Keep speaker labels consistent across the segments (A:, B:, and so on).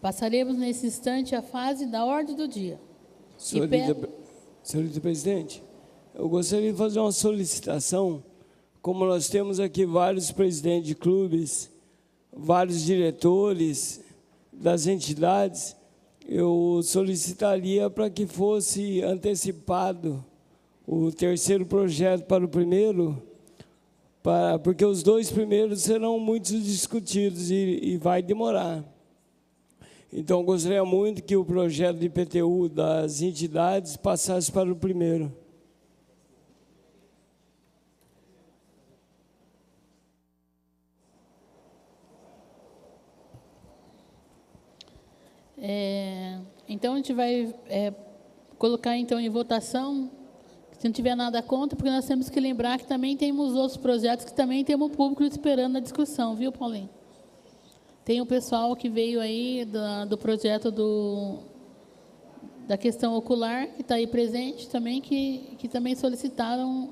A: Passaremos nesse instante a fase da ordem do dia.
B: Senhorita Presidente, eu gostaria de fazer uma solicitação. Como nós temos aqui vários presidentes de clubes, vários diretores das entidades, eu solicitaria para que fosse antecipado o terceiro projeto para o primeiro, porque os dois primeiros serão muito discutidos e vai demorar. Então, eu gostaria muito que o projeto de IPTU das entidades passasse para o primeiro.
A: Então, a gente vai colocar então em votação, se não tiver nada contra, porque nós temos que lembrar que também temos outros projetos que também temos público esperando a discussão, viu, Paulinho? Tem o pessoal que veio aí do projeto da questão ocular, que está aí presente também, que também solicitaram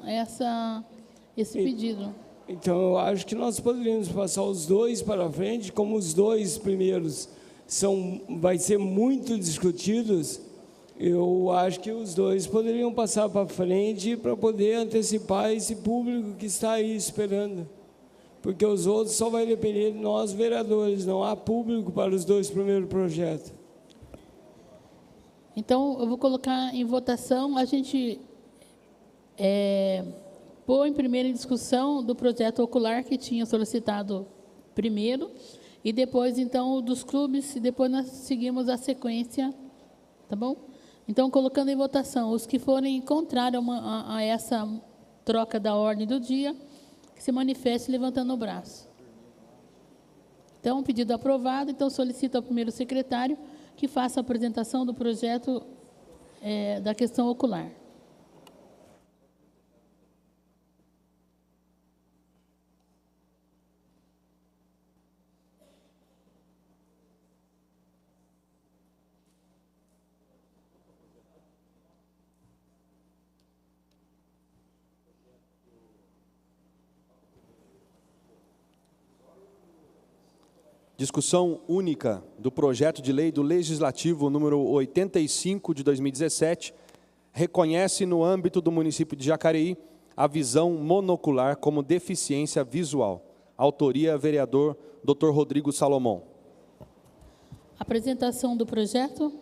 A: esse pedido.
B: Então, eu acho que nós poderíamos passar os dois para frente, como os dois primeiros vai ser muito discutidos, eu acho que os dois poderiam passar para frente para poder antecipar esse público que está aí esperando. Porque os outros só vai depender de nós, vereadores, não há público para os dois primeiros projetos.
A: Então, eu vou colocar em votação, a gente põe primeiro em discussão do projeto ocular que tinha solicitado primeiro, e depois, então, dos clubes, e depois nós seguimos a sequência, tá bom? Então, colocando em votação, os que forem contrários a essa troca da ordem do dia, que se manifeste levantando o braço. Então, pedido aprovado, então solicito ao primeiro secretário que faça a apresentação do projeto da questão ocular.
C: Discussão única do projeto de lei do Legislativo número 85 de 2017, reconhece no âmbito do município de Jacareí a visão monocular como deficiência visual. Autoria, vereador Dr. Rodrigo Salomão.
A: Apresentação do projeto.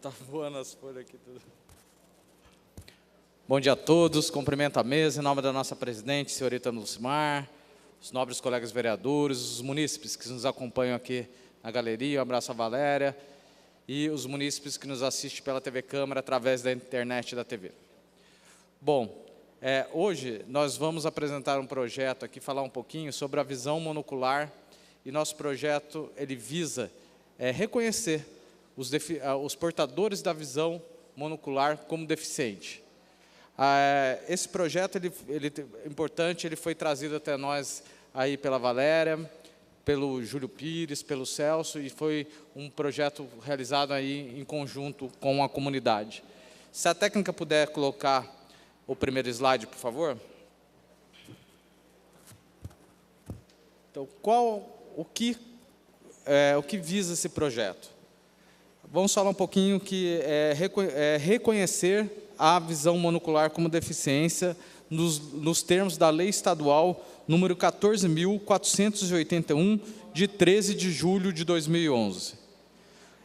D: Tá voando as folhas aqui tudo. Bom dia a todos, cumprimento a mesa em nome da nossa presidente, senhorita Lucimar, os nobres colegas vereadores, os munícipes que nos acompanham aqui na galeria, um abraço à Valéria, e os munícipes que nos assistem pela TV Câmara através da internet e da TV. Bom, hoje nós vamos apresentar um projeto aqui, falar um pouquinho sobre a visão monocular, e nosso projeto ele visa reconhecer os portadores da visão monocular como deficiente. Esse projeto ele é importante, ele foi trazido até nós aí pela Valéria, pelo Júlio Pires, pelo Celso, e foi um projeto realizado aí em conjunto com a comunidade. Se a técnica puder colocar o primeiro slide, por favor. Então, o que visa esse projeto? Vamos falar um pouquinho que reconhecer a visão monocular como deficiência nos termos da Lei Estadual número 14.481, de 13 de julho de 2011.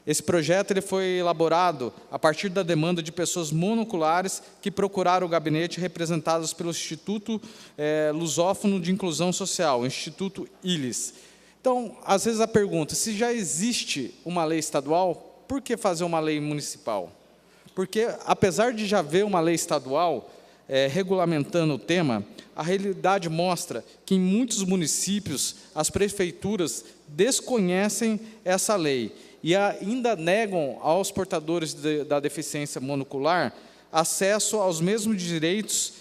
D: Esse projeto ele foi elaborado a partir da demanda de pessoas monoculares que procuraram o gabinete representados pelo Instituto Lusófono de Inclusão Social, o Instituto ILIS. Então, às vezes a pergunta, se já existe uma lei estadual, por que fazer uma lei municipal? porque, apesar de já haver uma lei estadual regulamentando o tema, a realidade mostra que, em muitos municípios, as prefeituras desconhecem essa lei e ainda negam aos portadores da deficiência monocular acesso aos mesmos direitos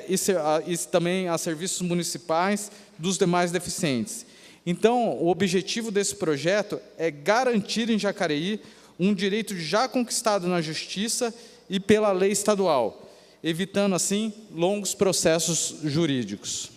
D: e também a serviços municipais dos demais deficientes. Então, o objetivo desse projeto é garantir em Jacareí um direito já conquistado na Justiça e pela lei estadual, evitando, assim, longos processos jurídicos.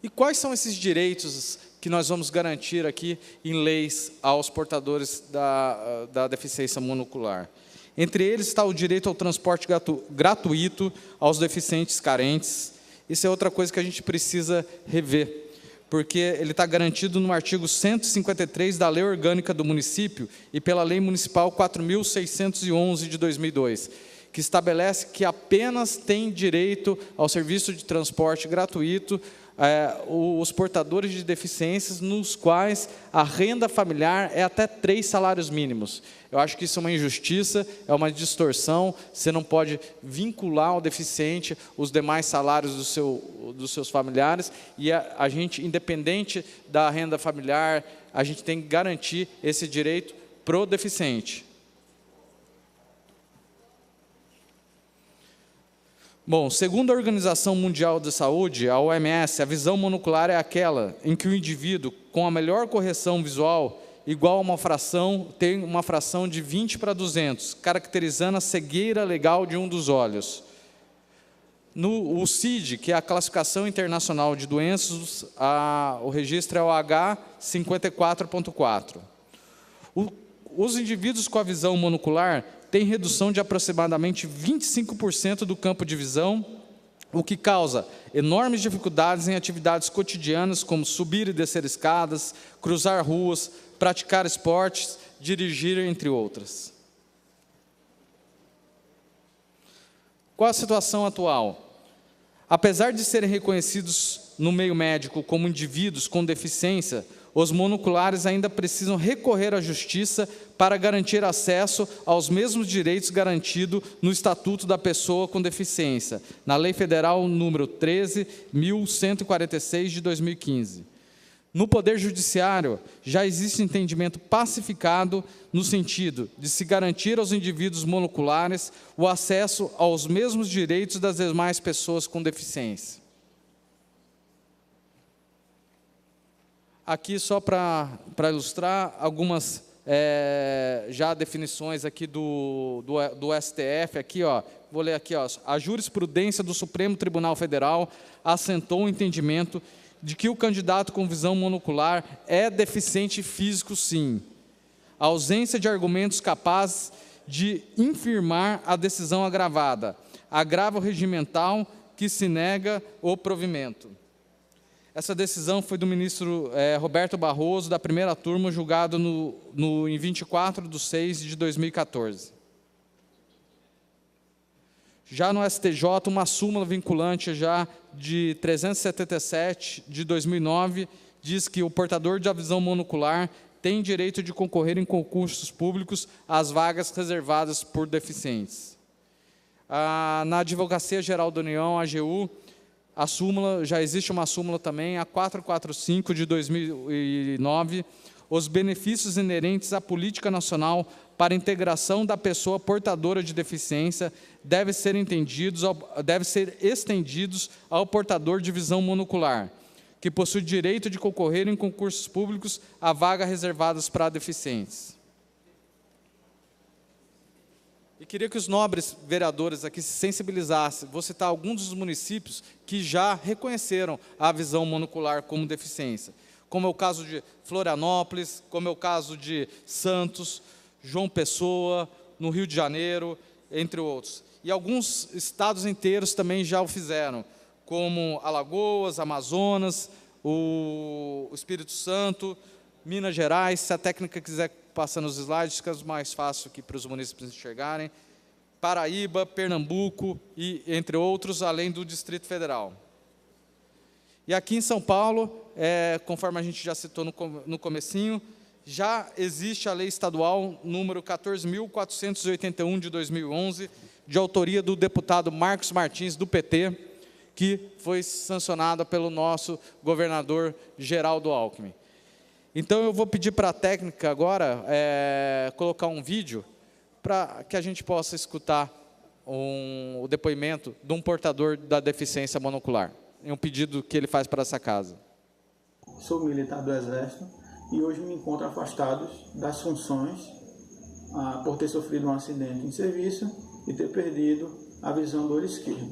D: E quais são esses direitos que nós vamos garantir aqui em leis aos portadores da deficiência monocular? Entre eles está o direito ao transporte gratuito aos deficientes carentes. Isso é outra coisa que a gente precisa rever, porque ele está garantido no artigo 153 da Lei Orgânica do Município e pela Lei Municipal 4.611 de 2002, que estabelece que apenas tem direito ao serviço de transporte gratuito os portadores de deficiências nos quais a renda familiar é até 3 salários mínimos. Eu acho que isso é uma injustiça, é uma distorção. Você não pode vincular ao deficiente os demais salários dos seus familiares, e a gente, independente da renda familiar, a gente tem que garantir esse direito para o deficiente. Bom, segundo a Organização Mundial da Saúde, a OMS, a visão monocular é aquela em que o indivíduo, com a melhor correção visual, igual a uma fração, tem uma fração de 20/200, caracterizando a cegueira legal de um dos olhos. O CID, que é a Classificação Internacional de Doenças, o registro é o H54.4. Os indivíduos com a visão monocular têm redução de aproximadamente 25% do campo de visão, o que causa enormes dificuldades em atividades cotidianas, como subir e descer escadas, cruzar ruas, praticar esportes, dirigir, entre outras. Qual a situação atual? Apesar de serem reconhecidos no meio médico como indivíduos com deficiência, os monoculares ainda precisam recorrer à Justiça para garantir acesso aos mesmos direitos garantidos no Estatuto da Pessoa com Deficiência, na Lei Federal número 13.146 de 2015. No Poder Judiciário, já existe entendimento pacificado no sentido de se garantir aos indivíduos monoculares o acesso aos mesmos direitos das demais pessoas com deficiência. Aqui, só para ilustrar, algumas já definições aqui do STF. Aqui, ó, vou ler aqui. Ó, a jurisprudência do Supremo Tribunal Federal assentou o entendimento de que o candidato com visão monocular é deficiente físico, sim. A ausência de argumentos capazes de infirmar a decisão agravada, agravo regimental que se nega o provimento. Essa decisão foi do ministro Roberto Barroso, da primeira turma, julgado em 24/6/2014. Já no STJ, uma súmula vinculante já de 377 de 2009 diz que o portador de visão monocular tem direito de concorrer em concursos públicos às vagas reservadas por deficientes. Na Advocacia Geral da União, AGU, a súmula, já existe uma súmula também, a 445 de 2009, os benefícios inerentes à política nacional para a integração da pessoa portadora de deficiência devem ser estendidos ao portador de visão monocular, que possui direito de concorrer em concursos públicos a vagas reservadas para deficientes. E queria que os nobres vereadores aqui se sensibilizassem. Vou citar alguns dos municípios que já reconheceram a visão monocular como deficiência, como é o caso de Florianópolis, como é o caso de Santos, João Pessoa, no Rio de Janeiro, entre outros. E alguns estados inteiros também já o fizeram, como Alagoas, Amazonas, o Espírito Santo, Minas Gerais. Se a técnica quiser passar nos slides, fica mais fácil aqui para os municípios enxergarem. Paraíba, Pernambuco, e entre outros, além do Distrito Federal. E aqui em São Paulo, conforme a gente já citou no comecinho, já existe a lei estadual número 14.481 de 2011, de autoria do deputado Marcos Martins, do PT, que foi sancionada pelo nosso governador Geraldo Alckmin. Então, eu vou pedir para a técnica agora colocar um vídeo para que a gente possa escutar o depoimento de um portador da deficiência monocular. É um pedido que ele faz para essa casa.
E: Sou militar do Exército e hoje me encontro afastado das funções por ter sofrido um acidente em serviço e ter perdido a visão do olho esquerdo.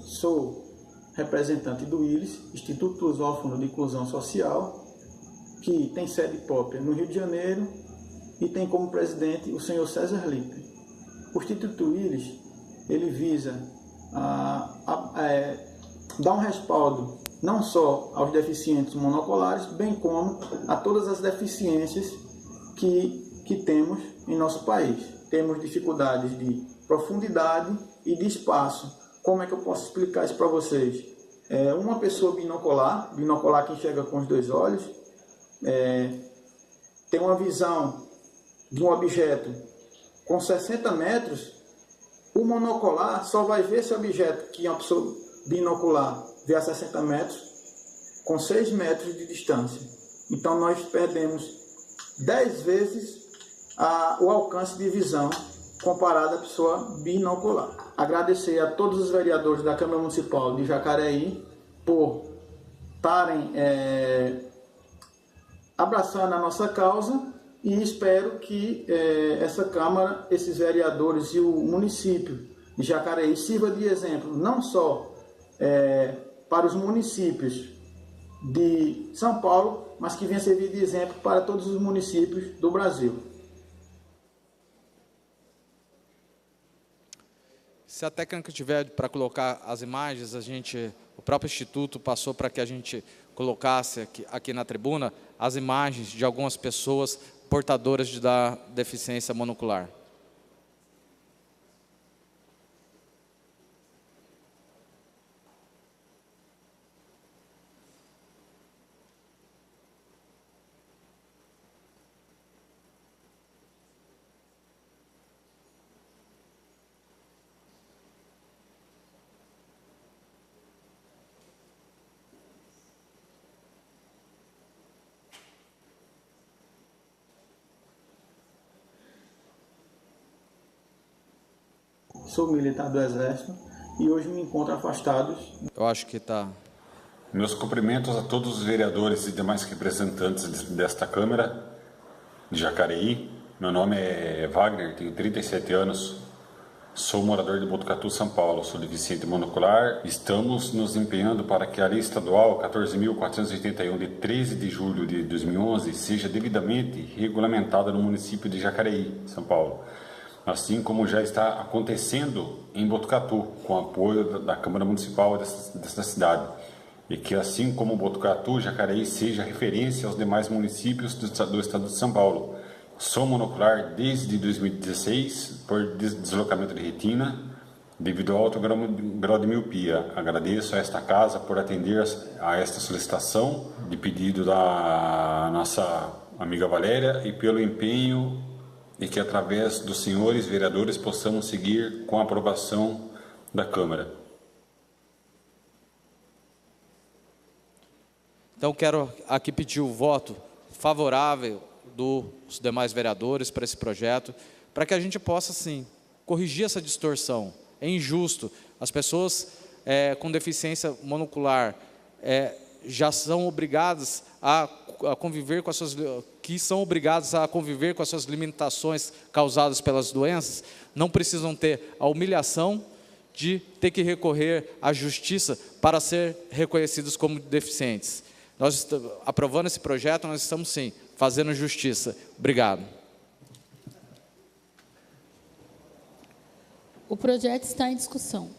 E: Sou representante do ILES, Instituto Lusófono de Inclusão Social, que tem sede própria no Rio de Janeiro e tem como presidente o senhor César Lippe. O Instituto ILES, ele visa dar um respaldo não só aos deficientes monoculares, bem como a todas as deficiências que temos em nosso país. Temos dificuldades de profundidade e de espaço. Como é que eu posso explicar isso para vocês? Uma pessoa binocular que enxerga com os dois olhos, tem uma visão de um objeto com 60 metros, o monocular só vai ver esse objeto que uma pessoa binocular vê a 60 metros com 6 metros de distância. Então, nós perdemos 10 vezes o alcance de visão comparado à pessoa binocular. Agradecer a todos os vereadores da Câmara Municipal de Jacareí por estarem abraçando a nossa causa e espero que essa Câmara, esses vereadores e o município de Jacareí sirva de exemplo, não só para os municípios de São Paulo, mas que venha servir de exemplo para todos os municípios do Brasil.
D: Se a técnica tiver para colocar as imagens, o próprio Instituto passou para que a gente colocasse aqui na tribuna as imagens de algumas pessoas portadoras da deficiência monocular.
E: Sou militar do Exército e hoje me encontro afastado.
D: Eu acho que está...
F: Meus cumprimentos a todos os vereadores e demais representantes desta Câmara de Jacareí. Meu nome é Wagner, tenho 37 anos, sou morador de Botucatu, São Paulo, sou deficiente monocular. Estamos nos empenhando para que a lei estadual 14.481 de 13 de julho de 2011 seja devidamente regulamentada no município de Jacareí, São Paulo, assim como já está acontecendo em Botucatu, com o apoio da Câmara Municipal desta cidade. E que, assim como Botucatu, Jacareí seja referência aos demais municípios do estado de São Paulo. Sou monocular desde 2016, por deslocamento de retina, devido ao alto grau de miopia. Agradeço a esta casa por atender a esta solicitação de pedido da nossa amiga Valéria e pelo empenho e que, através dos senhores vereadores, possamos seguir com a aprovação da Câmara.
D: Então, quero aqui pedir o voto favorável dos demais vereadores para esse projeto, para que a gente possa, sim, corrigir essa distorção. É injusto. As pessoas com deficiência monocular já são obrigadas a conviver com as suas... que são obrigados a conviver com as suas limitações causadas pelas doenças, não precisam ter a humilhação de ter que recorrer à justiça para ser reconhecidos como deficientes. Nós, aprovando esse projeto, nós estamos, sim, fazendo justiça. Obrigado.
A: O projeto está em discussão.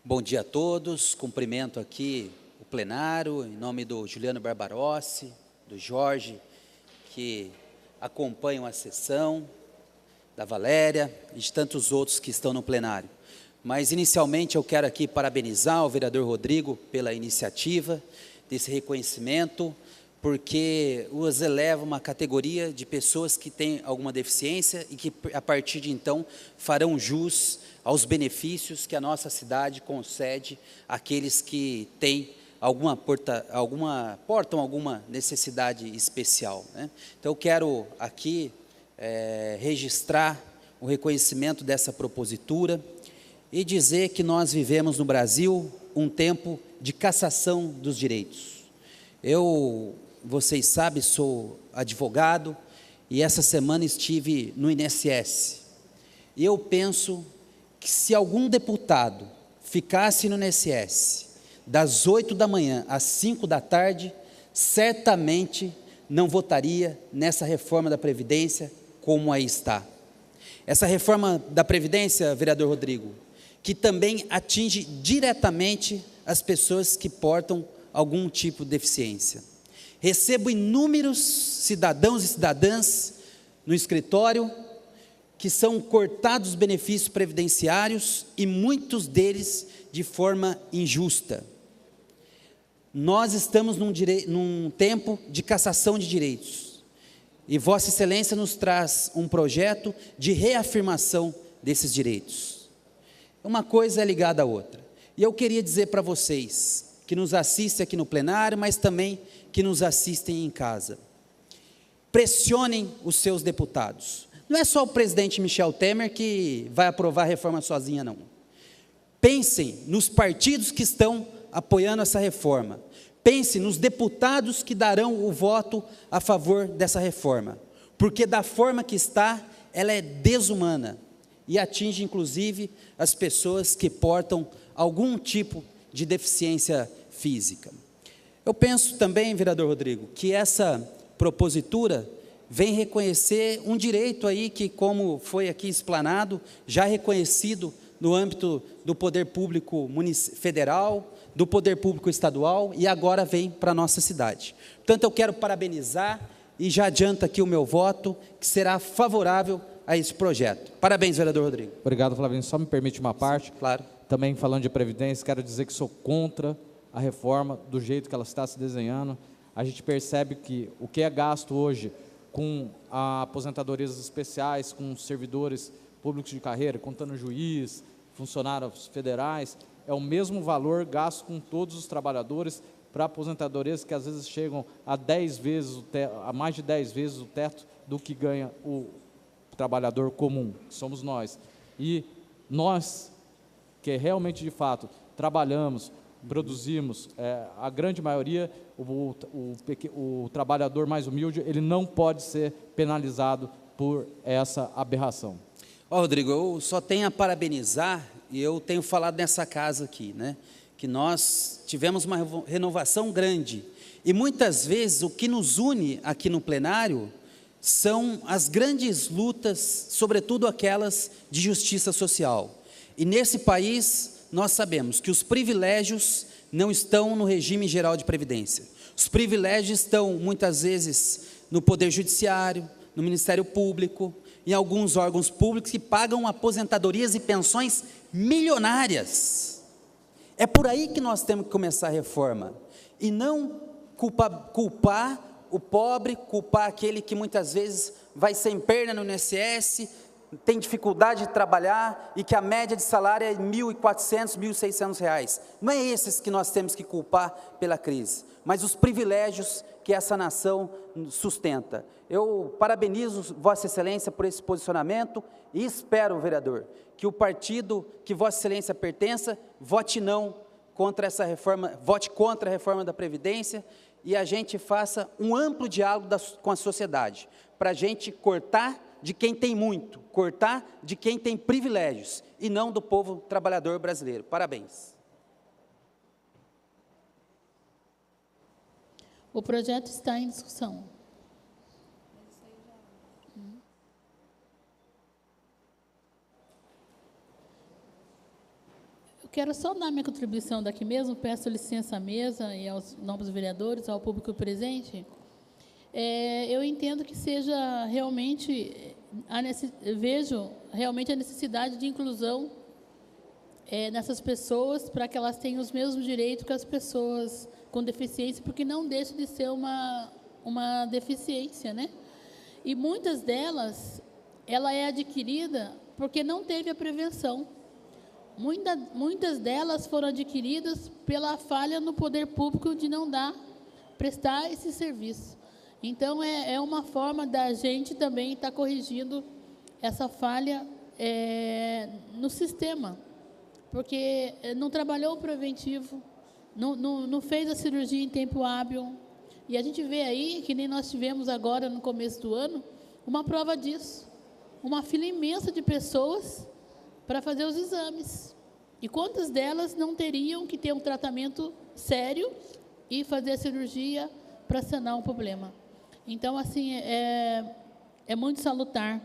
G: Bom dia a todos, cumprimento aqui o plenário, em nome do Juliano Barbarossi, do Jorge, que acompanham a sessão, da Valéria e de tantos outros que estão no plenário. Mas, inicialmente, eu quero aqui parabenizar o vereador Rodrigo pela iniciativa desse reconhecimento, porque os eleva uma categoria de pessoas que têm alguma deficiência e que, a partir de então, farão jus aos benefícios que a nossa cidade concede àqueles que têm portam alguma necessidade especial, né? Então, eu quero aqui registrar o reconhecimento dessa propositura e dizer que nós vivemos no Brasil um tempo de cassação dos direitos. Vocês sabem, sou advogado e essa semana estive no INSS. E eu penso que se algum deputado ficasse no INSS das 8 da manhã às 5 da tarde, certamente não votaria nessa reforma da Previdência como aí está. Essa reforma da Previdência, vereador Rodrigo, que também atinge diretamente as pessoas que portam algum tipo de deficiência. Recebo inúmeros cidadãos e cidadãs no escritório que são cortados os benefícios previdenciários e muitos deles de forma injusta. Nós estamos num tempo de cassação de direitos e Vossa Excelência nos traz um projeto de reafirmação desses direitos. Uma coisa é ligada à outra. E eu queria dizer para vocês que nos assistem aqui no plenário, mas também que nos assistem em casa. Pressionem os seus deputados. Não é só o presidente Michel Temer que vai aprovar a reforma sozinha, não. Pensem nos partidos que estão apoiando essa reforma. Pensem nos deputados que darão o voto a favor dessa reforma. Porque da forma que está, ela é desumana e atinge, inclusive, as pessoas que portam algum tipo de deficiência física. Eu penso também, vereador Rodrigo, que essa propositura vem reconhecer um direito aí que, como foi aqui explanado, já reconhecido no âmbito do poder público federal, do poder público estadual e agora vem para a nossa cidade. Portanto, eu quero parabenizar e já adianto aqui o meu voto, que será favorável a esse projeto. Parabéns, vereador Rodrigo.
H: Obrigado, Flavinho. Só me permite uma parte.
G: Sim, claro.
H: Também falando de Previdência, quero dizer que sou contra a reforma do jeito que ela está se desenhando. A gente percebe que o que é gasto hoje com aposentadorias especiais, com servidores públicos de carreira, contando juiz, funcionários federais, é o mesmo valor gasto com todos os trabalhadores para aposentadorias que às vezes chegam a mais de 10 vezes o teto do que ganha o trabalhador comum, que somos nós. E nós, que realmente de fato trabalhamos, produzimos, a grande maioria, o trabalhador mais humilde, ele não pode ser penalizado por essa aberração.
G: Rodrigo, eu só tenho a parabenizar, e eu tenho falado nessa casa aqui, né, que nós tivemos uma renovação grande, e muitas vezes o que nos une aqui no plenário são as grandes lutas, sobretudo aquelas de justiça social. E nesse país, nós sabemos que os privilégios não estão no regime geral de previdência. Os privilégios estão, muitas vezes, no Poder Judiciário, no Ministério Público, em alguns órgãos públicos que pagam aposentadorias e pensões milionárias. É por aí que nós temos que começar a reforma. E não culpar o pobre, culpar aquele que muitas vezes vai sem perna no INSS, tem dificuldade de trabalhar e que a média de salário é R$ 1.400, R$ 1.600. Não é esses que nós temos que culpar pela crise, mas os privilégios que essa nação sustenta. Eu parabenizo Vossa Excelência por esse posicionamento e espero, vereador, que o partido que Vossa Excelência pertença vote não contra essa reforma, vote contra a reforma da Previdência e a gente faça um amplo diálogo com a sociedade, para a gente cortar de quem tem muito, cortar de quem tem privilégios, e não do povo trabalhador brasileiro. Parabéns.
A: O projeto está em discussão. Eu quero só dar minha contribuição daqui mesmo, peço licença à mesa e aos nobres vereadores, ao público presente. eu entendo que seja realmente, vejo realmente a necessidade de inclusão nessas pessoas, para que elas tenham os mesmos direitos que as pessoas com deficiência, porque não deixa de ser uma deficiência, né? E muitas delas, ela é adquirida porque não teve a prevenção. Muitas delas foram adquiridas pela falha no poder público de não prestar esse serviço. Então, é uma forma da gente também estar corrigindo essa falha no sistema, porque não trabalhou o preventivo, não fez a cirurgia em tempo hábil. E a gente vê aí, que nem nós tivemos agora no começo do ano, uma prova disso. Uma fila imensa de pessoas para fazer os exames. E quantas delas não teriam que ter um tratamento sério e fazer a cirurgia para sanar um problema? Então, assim, é muito salutar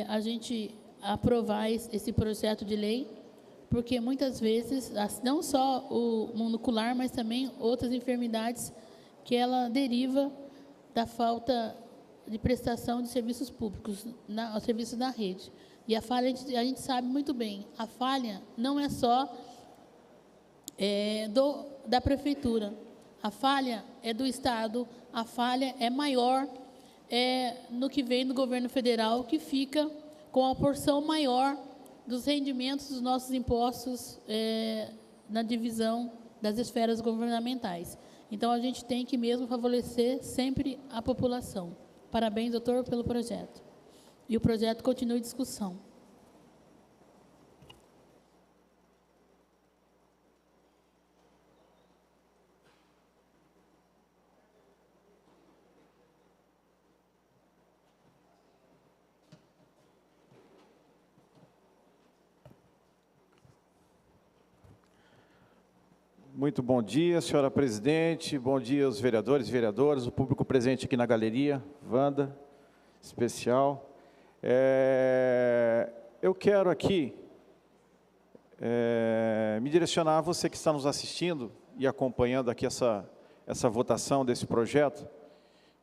A: a gente aprovar esse projeto de lei, porque muitas vezes, não só o monocular, mas também outras enfermidades que ela deriva da falta de prestação de serviços públicos, aos serviços da rede. E a falha, a gente sabe muito bem, a falha não é só da prefeitura, a falha é do Estado, a falha é maior no que vem do governo federal, que fica com a porção maior dos rendimentos dos nossos impostos na divisão das esferas governamentais. Então, a gente tem que mesmo favorecer sempre a população. Parabéns, doutor, pelo projeto. E o projeto continua em discussão.
I: Muito bom dia, senhora presidente, bom dia aos vereadores e vereadoras, o público presente aqui na galeria, Wanda, especial. Eu quero aqui me direcionar a você que está nos assistindo e acompanhando aqui essa votação desse projeto,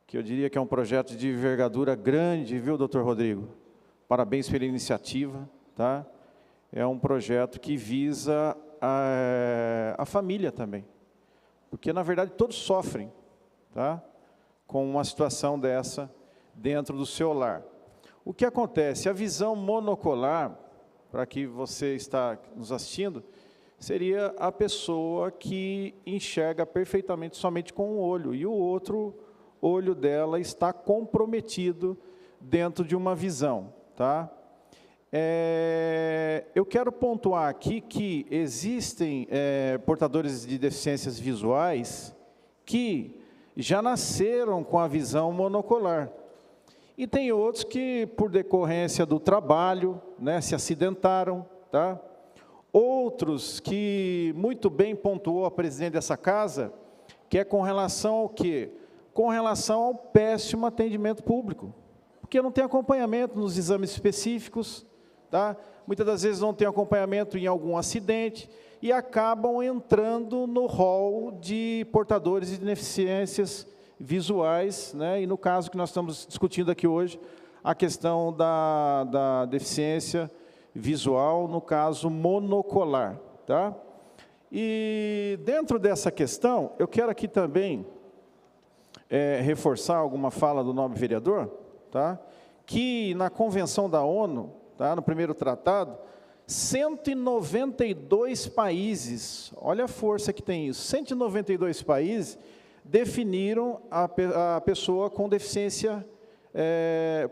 I: que eu diria que é um projeto de envergadura grande, viu, doutor Rodrigo? Parabéns pela iniciativa, tá? É um projeto que visa a família também, porque, na verdade, todos sofrem, tá? Com uma situação dessa dentro do seu lar. O que acontece? A visão monocular, para que você está nos assistindo, seria a pessoa que enxerga perfeitamente somente com um olho, e o outro olho dela está comprometido dentro de uma visão, tá? Eu quero pontuar aqui que existem portadores de deficiências visuais que já nasceram com a visão monocular. E tem outros que, por decorrência do trabalho, né, se acidentaram, tá? Outros que muito bem pontuou a presidente dessa casa, que é com relação ao quê? Com relação ao péssimo atendimento público. Porque não tem acompanhamento nos exames específicos, tá? Muitas das vezes não tem acompanhamento em algum acidente e acabam entrando no rol de portadores de deficiências visuais, né? E no caso que nós estamos discutindo aqui hoje, a questão da deficiência visual, no caso monocular, tá? E dentro dessa questão, eu quero aqui também reforçar alguma fala do nobre vereador, tá? Que na Convenção da ONU, tá, no primeiro tratado, 192 países, olha a força que tem isso, 192 países definiram a pessoa com deficiência,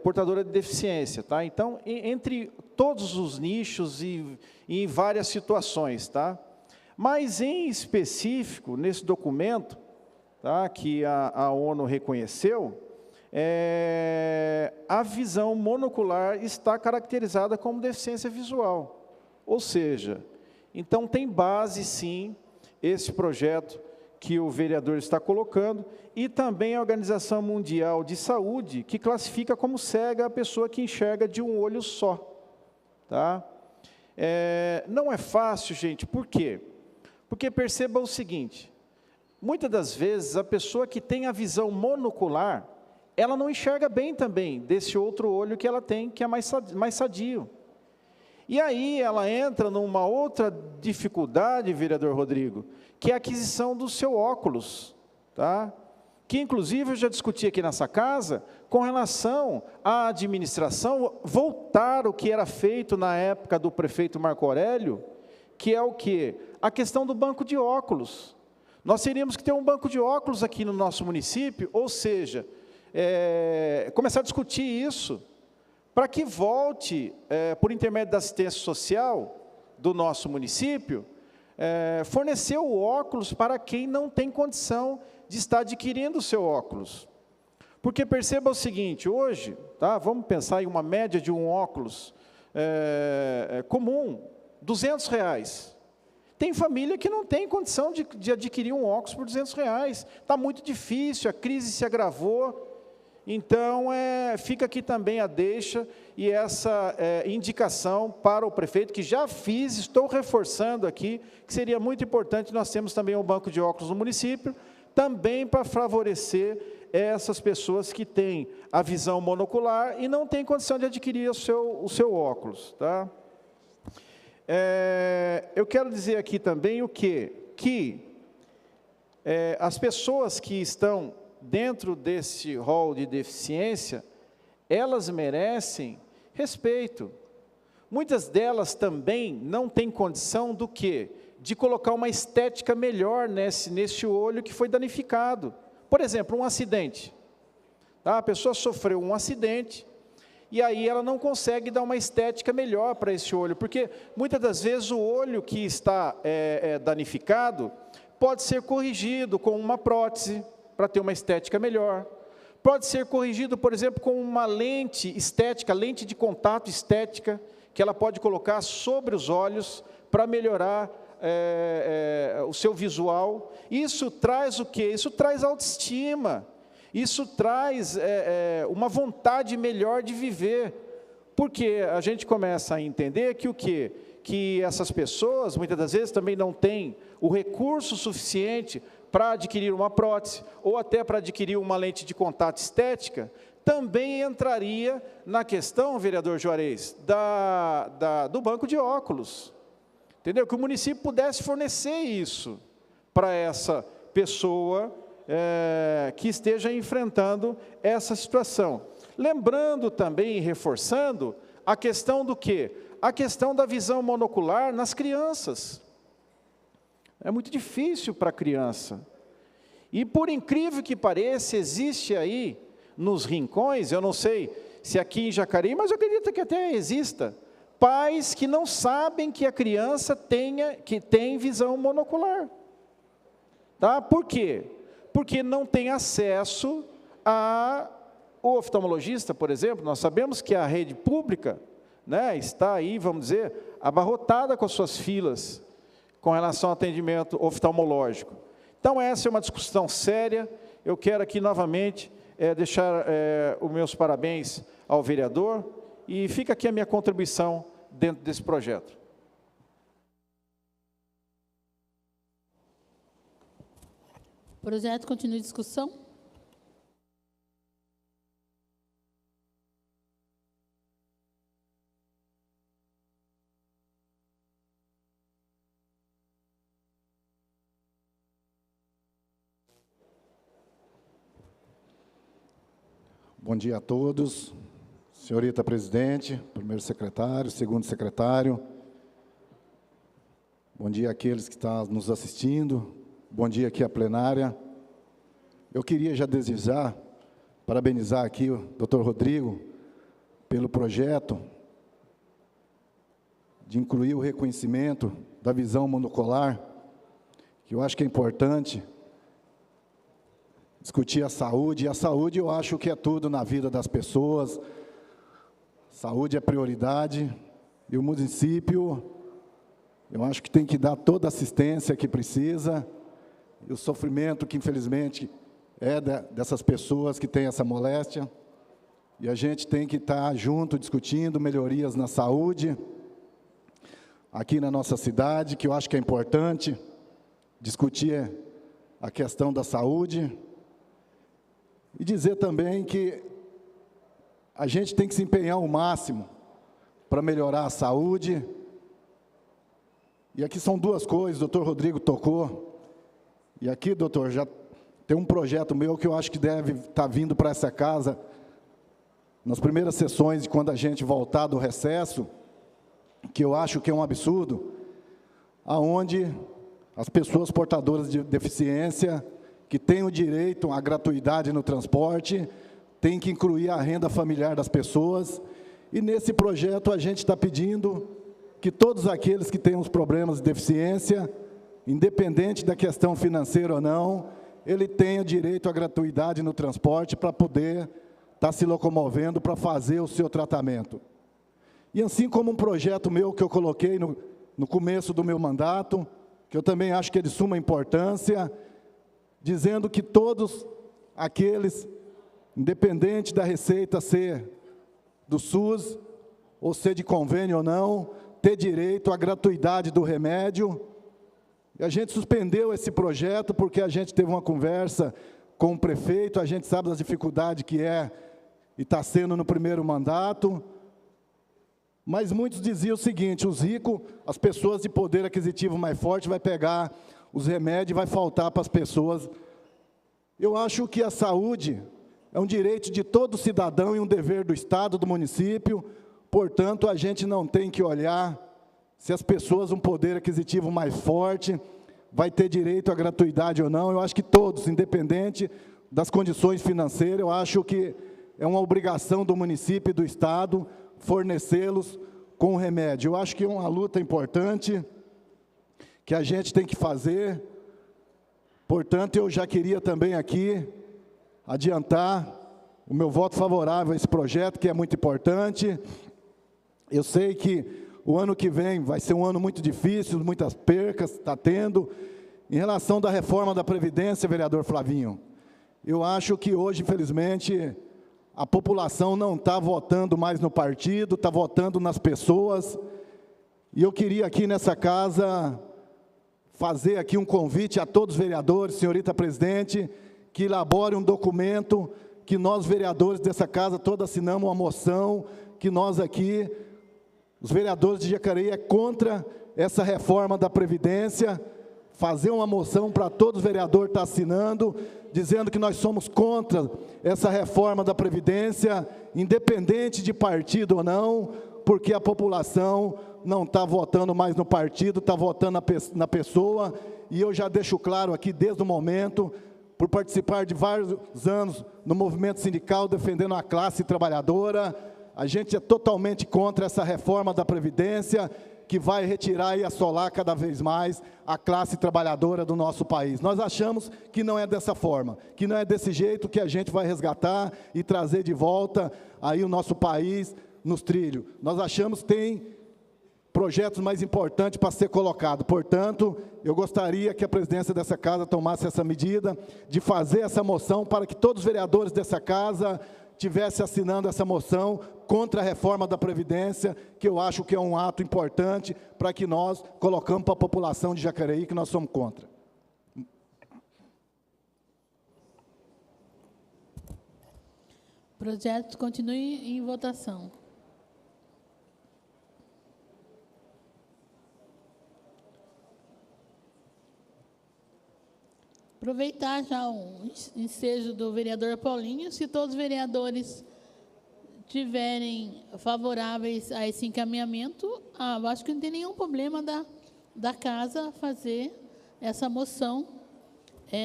I: portadora de deficiência, tá? Então, entre todos os nichos e em várias situações, tá? Mas, em específico, nesse documento, tá, que a ONU reconheceu, a visão monocular está caracterizada como deficiência visual. Ou seja, então tem base, sim, esse projeto que o vereador está colocando, e também a Organização Mundial de Saúde, que classifica como cega a pessoa que enxerga de um olho só. Tá? Não é fácil, gente, por quê? Porque perceba o seguinte, muitas das vezes, a pessoa que tem a visão monocular, ela não enxerga bem também desse outro olho que ela tem, que é mais sadio. E aí ela entra numa outra dificuldade, vereador Rodrigo, que é a aquisição do seu óculos, tá? Que inclusive eu já discuti aqui nessa casa, com relação à administração, voltar o que era feito na época do prefeito Marco Aurélio, que é o quê? A questão do banco de óculos. Nós teríamos que ter um banco de óculos aqui no nosso município, ou seja, começar a discutir isso, para que volte, por intermédio da assistência social do nosso município, fornecer o óculos para quem não tem condição de estar adquirindo o seu óculos. Porque perceba o seguinte, hoje, tá, vamos pensar em uma média de um óculos comum, R$200. Tem família que não tem condição de adquirir um óculos por R$200. Está muito difícil, a crise se agravou. Então, fica aqui também a deixa e essa indicação para o prefeito, que já fiz, estou reforçando aqui, que seria muito importante, nós temos também um banco de óculos no município, também para favorecer essas pessoas que têm a visão monocular e não têm condição de adquirir o seu óculos. Tá? Eu quero dizer aqui também o quê? Que as pessoas que estão dentro desse rol de deficiência, elas merecem respeito. Muitas delas também não têm condição do quê? De colocar uma estética melhor nesse olho que foi danificado. Por exemplo, um acidente. Tá? A pessoa sofreu um acidente, e aí ela não consegue dar uma estética melhor para esse olho, porque muitas das vezes o olho que está danificado pode ser corrigido com uma prótese, para ter uma estética melhor. Pode ser corrigido, por exemplo, com uma lente estética, lente de contato estética, que ela pode colocar sobre os olhos para melhorar o seu visual. Isso traz o quê? Isso traz autoestima, isso traz uma vontade melhor de viver, porque a gente começa a entender que o quê? Que essas pessoas, muitas das vezes, também não têm o recurso suficiente para adquirir uma prótese, ou até para adquirir uma lente de contato estética, também entraria na questão, vereador Juarez, do banco de óculos. Entendeu? Que o município pudesse fornecer isso para essa pessoa que esteja enfrentando essa situação. Lembrando também e reforçando a questão do quê? A questão da visão monocular nas crianças. É muito difícil para a criança. E, por incrível que pareça, existe aí, nos rincões, eu não sei se aqui em Jacareí, mas eu acredito que até exista, pais que não sabem que a criança tem visão monocular. Tá? Por quê? Porque não tem acesso ao oftalmologista, por exemplo. Nós sabemos que a rede pública, né, está aí, vamos dizer, abarrotada com as suas filas, com relação ao atendimento oftalmológico. Então, essa é uma discussão séria. Eu quero aqui, novamente, deixar os meus parabéns ao vereador, e fica aqui a minha contribuição dentro desse projeto.
A: O projeto continua em discussão.
J: Bom dia a todos, senhorita presidente, primeiro secretário, segundo secretário. Bom dia àqueles que estão nos assistindo, bom dia aqui à plenária. Eu queria já desejar, parabenizar aqui o Dr. Rodrigo pelo projeto de incluir o reconhecimento da visão monocular, que eu acho que é importante discutir a saúde, e a saúde eu acho que é tudo na vida das pessoas. Saúde é prioridade, e o município, eu acho que tem que dar toda a assistência que precisa, e o sofrimento que infelizmente é dessas pessoas que têm essa moléstia, e a gente tem que estar junto discutindo melhorias na saúde, aqui na nossa cidade, que eu acho que é importante discutir a questão da saúde. E dizer também que a gente tem que se empenhar ao máximo para melhorar a saúde. E aqui são duas coisas, o doutor Rodrigo tocou. E aqui, doutor, já tem um projeto meu que eu acho que deve estar vindo para essa casa, nas primeiras sessões, quando a gente voltar do recesso, que eu acho que é um absurdo, aonde as pessoas portadoras de deficiência, que têm o direito à gratuidade no transporte, têm que incluir a renda familiar das pessoas, e nesse projeto a gente está pedindo que todos aqueles que têm os problemas de deficiência, independente da questão financeira ou não, ele tenha direito à gratuidade no transporte para poder estar se locomovendo para fazer o seu tratamento. E assim como um projeto meu que eu coloquei no começo do meu mandato, que eu também acho que é de suma importância, dizendo que todos aqueles, independente da receita ser do SUS, ou ser de convênio ou não, ter direito à gratuidade do remédio. E a gente suspendeu esse projeto porque a gente teve uma conversa com o prefeito, a gente sabe das dificuldades que é e está sendo no primeiro mandato, mas muitos diziam o seguinte: os ricos, as pessoas de poder aquisitivo mais forte, vai pegar os remédios e vai faltar para as pessoas. Eu acho que a saúde é um direito de todo cidadão e um dever do Estado, do município, portanto, a gente não tem que olhar se as pessoas, um poder aquisitivo mais forte, vai ter direito à gratuidade ou não. Eu acho que todos, independente das condições financeiras, eu acho que é uma obrigação do município e do Estado fornecê-los com o remédio. Eu acho que é uma luta importante que a gente tem que fazer. Portanto, eu já queria também aqui adiantar o meu voto favorável a esse projeto, que é muito importante. Eu sei que o ano que vem vai ser um ano muito difícil, muitas percas está tendo. Em relação da reforma da Previdência, vereador Flavinho, eu acho que hoje, infelizmente, a população não está votando mais no partido, está votando nas pessoas. E eu queria aqui nessa casa fazer aqui um convite a todos os vereadores, senhorita presidente, que elabore um documento que nós, vereadores dessa casa, todos assinamos uma moção, que nós aqui, os vereadores de Jacareí, é contra essa reforma da Previdência, fazer uma moção para todos os vereadores estar assinando, dizendo que nós somos contra essa reforma da Previdência, independente de partido ou não, porque a população não está votando mais no partido, está votando na pessoa, e eu já deixo claro aqui desde o momento, por participar de vários anos no movimento sindical, defendendo a classe trabalhadora, a gente é totalmente contra essa reforma da Previdência, que vai retirar e assolar cada vez mais a classe trabalhadora do nosso país. Nós achamos que não é dessa forma, que não é desse jeito que a gente vai resgatar e trazer de volta aí o nosso país nos trilhos. Nós achamos que tem projetos mais importantes para ser colocado. Portanto, eu gostaria que a presidência dessa casa tomasse essa medida de fazer essa moção para que todos os vereadores dessa casa estivessem assinando essa moção contra a reforma da Previdência, que eu acho que é um ato importante para que nós colocamos para a população de Jacareí que nós somos contra.
A: O projeto continue em votação. Aproveitar já o ensejo do vereador Paulinho, se todos os vereadores tiverem favoráveis a esse encaminhamento, eu acho que não tem nenhum problema da casa fazer essa moção,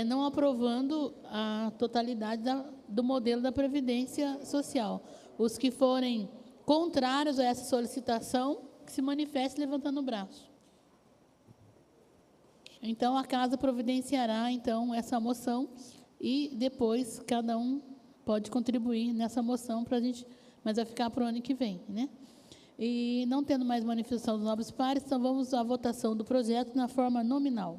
A: não aprovando a totalidade do modelo da Previdência Social. Os que forem contrários a essa solicitação, que se manifestem levantando o braço. Então, a casa providenciará, então, essa moção e depois cada um pode contribuir nessa moção para a gente, mas vai ficar para o ano que vem, né? E não tendo mais manifestação dos nobres pares, então vamos à votação do projeto na forma nominal.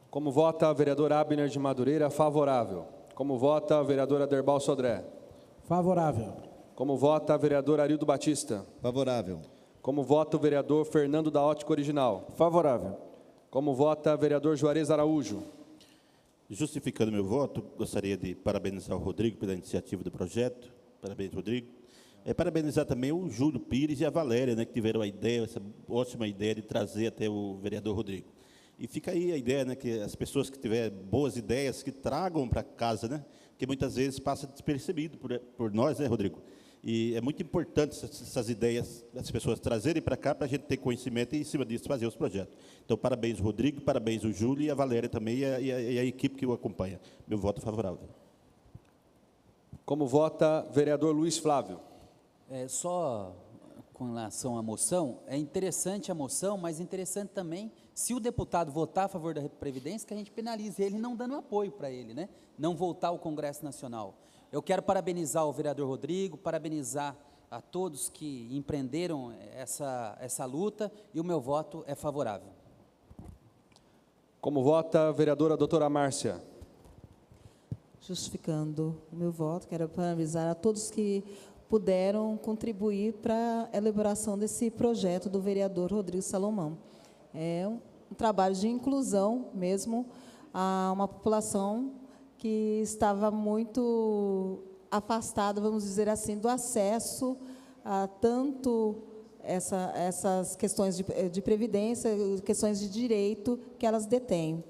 C: Como vota a vereadora Abner de Madureira? Favorável. Como vota a vereadora Derbal Sodré?
K: Favorável.
C: Como vota a vereadora Arildo Batista?
K: Favorável.
C: Como vota o vereador Fernando da Ótica Original?
I: Favorável.
C: Como vota vereador Juarez Araújo?
K: Justificando meu voto, gostaria de parabenizar o Rodrigo pela iniciativa do projeto. Parabéns, Rodrigo. Parabenizar também o Júlio Pires e a Valéria, né, que tiveram a ideia, essa ótima ideia de trazer até o vereador Rodrigo. E fica aí a ideia, né, que as pessoas que tiverem boas ideias, que tragam para casa, né, que muitas vezes passa despercebido por nós, né, Rodrigo? E é muito importante essas ideias, as pessoas trazerem para cá, para a gente ter conhecimento e, em cima disso, fazer os projetos. Então, parabéns, Rodrigo, parabéns, o Júlio e a Valéria também, e a equipe que o acompanha. Meu voto é favorável.
C: Como vota vereador Luiz Flávio?
G: Só com relação à moção, é interessante a moção, mas interessante também, se o deputado votar a favor da Previdência, que a gente penalize ele não dando apoio para ele, né? Não voltar ao Congresso Nacional. Eu quero parabenizar o vereador Rodrigo, parabenizar a todos que empreenderam essa luta, e o meu voto é favorável.
C: Como vota a vereadora doutora Márcia?
L: Justificando o meu voto, quero parabenizar a todos que puderam contribuir para a elaboração desse projeto do vereador Rodrigo Salomão. É um trabalho de inclusão mesmo a uma população que estava muito afastada, vamos dizer assim, do acesso a tanto essas questões de previdência, questões de direito que elas detêm.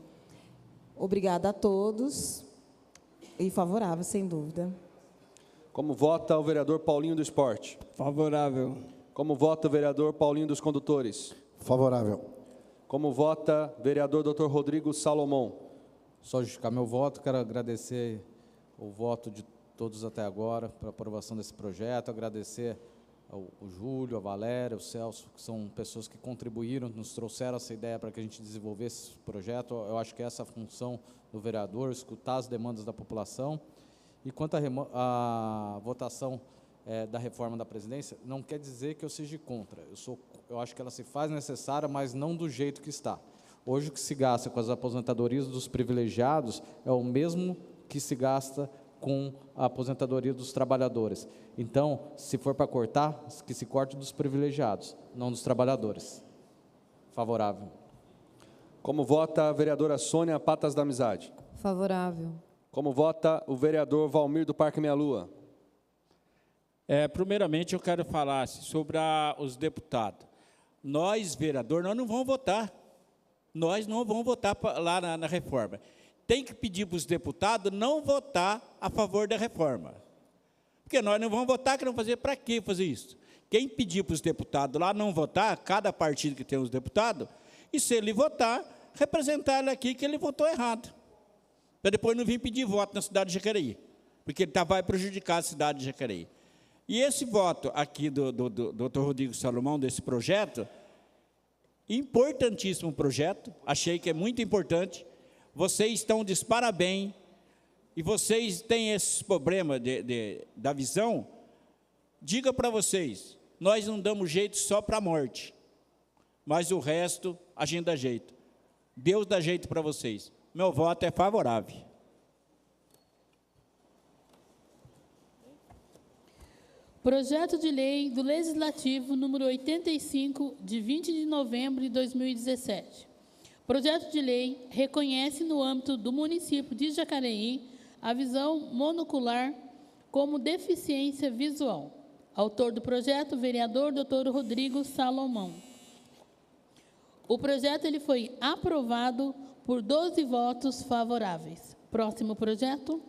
L: Obrigada a todos e favorável, sem dúvida.
C: Como vota o vereador Paulinho do Esporte?
B: Favorável.
C: Como vota o vereador Paulinho dos Condutores?
J: Favorável.
C: Como vota vereador Dr. Rodrigo Salomão?
H: Só justificar meu voto, quero agradecer o voto de todos até agora para a aprovação desse projeto, agradecer ao Júlio, a Valéria, o Celso, que são pessoas que contribuíram, nos trouxeram essa ideia para que a gente desenvolvesse esse projeto. Eu acho que essa é a função do vereador, escutar as demandas da população. E quanto à votação da reforma da presidência, não quer dizer que eu seja contra. Eu acho que ela se faz necessária, mas não do jeito que está. Hoje, o que se gasta com as aposentadorias dos privilegiados é o mesmo que se gasta com a aposentadoria dos trabalhadores. Então, se for para cortar, que se corte dos privilegiados, não dos trabalhadores. Favorável.
C: Como vota a vereadora Sônia Patas da Amizade?
M: Favorável.
C: Como vota o vereador Valmir do Parque Meia Lua?
N: Primeiramente, eu quero falar sobre os deputados. Nós, vereadores, nós não vamos votar. Nós não vamos votar lá na reforma. Tem que pedir para os deputados não votar a favor da reforma. Porque nós não vamos votar, que não fazer, para que fazer isso? Quem pedir para os deputados lá não votar, cada partido que tem os deputados, e se ele votar, representar ele aqui que ele votou errado. Para depois não vir pedir voto na cidade de Jacareí, porque ele vai prejudicar a cidade de Jacareí. E esse voto aqui do Dr. Rodrigo Salomão, desse projeto, importantíssimo projeto, achei que é muito importante. Vocês estão de parabéns, e vocês têm esse problema da visão. Diga para vocês, nós não damos jeito só para a morte, mas o resto a gente dá jeito. Deus dá jeito para vocês. Meu voto é favorável.
A: Projeto de lei do Legislativo número 85, de 20 de novembro de 2017. Projeto de lei reconhece no âmbito do município de Jacareí a visão monocular como deficiência visual. Autor do projeto, vereador Dr. Rodrigo Salomão. O projeto foi aprovado por 12 votos favoráveis. Próximo projeto.